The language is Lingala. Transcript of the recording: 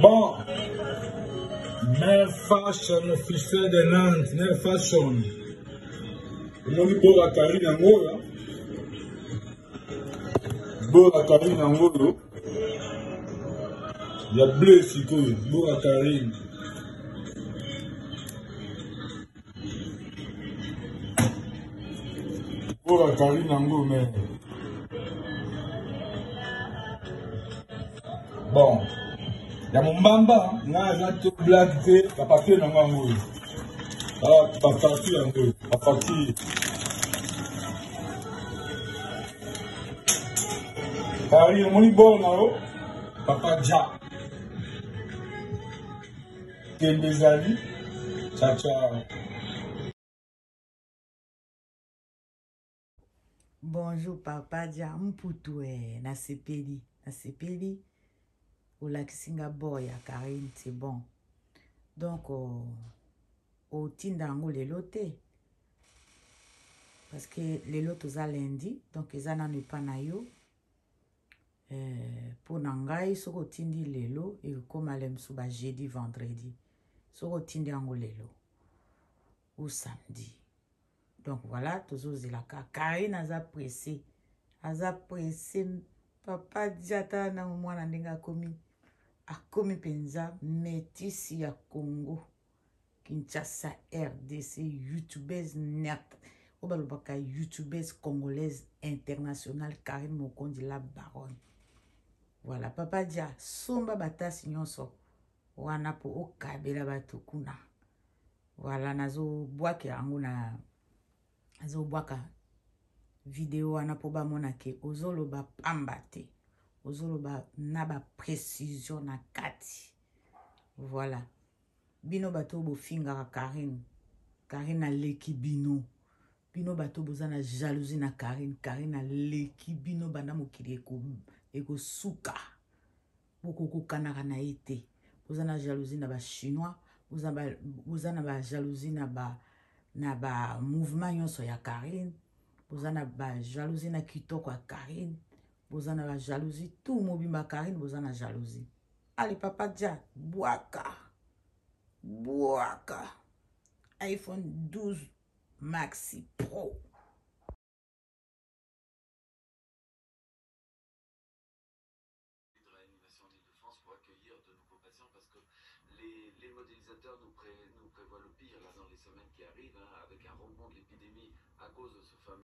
Bon, Mère Fashion officiel de Nantes, Mère Fashion. Moni Bora Karine Angola. Bora Karine Angola. Il y a bleu ici, Bora Karine. Bora Karine Angola, mais. Bon. Il y a mon bamba, n'a tout blagué, la partie n'a pas mouillé. Ah, la partie en deux, la partie. Paris, on est bon là-haut. Papa Dia. Quel des amis. Ciao, ciao. Bonjour Papa Dia, mputue na sepeli. Na sepeli. Au lac Singapour, ya Karine, c'est bon. Donc, au tindango les lotés. Parce que les lots tous à lundi, donc ils n'en ont pas na yo. Pour nangai, so ko tindi les lots, et comme alem suba jeudi, vendredi. So ko tindi ango les lots. Ou samedi. Donc voilà, toujours la Karine a pressé. A pressé. Papa Diata na mwana ndenga komi. Akomi penza métis ya Congo. Kinshasa RDC YouTubeuse net. Obalobaka YouTubeuse congolaise internationale Karine Mokonzi la baronne. Voilà, Papa Dia somba batasi nyonso. Wana po okabela bato kuna. Voilà, nazo bwake yango na nazo bwaka video wana po bamona ke ozoloba pamba te. Ozoloba na ba précision na kati. Voilà. Bino bato bo finga Karine. Karine a leki bino. Bino bato boza na jalousie na Karine. Karine a leki bino banda mokili eko suka. Boko kokanaka na ete. Boza na jalousie na ba chinois. Boza na ba jalousie na ba mouvement nyonso ya Karine. Boza na ba jalousie na kitoko ya Karine. Boza na ba jalousie tout mobimba Karine boza na jalousie. Allez Papa Dia, Bouaka iPhone 12 Maxi Pro. Pour accueillir de nouveaux patients parce que les modélisateurs nous prévoient le pire là dans les semaines qui arrivent, hein, avec un rebond de l'épidémie à cause de ce fameux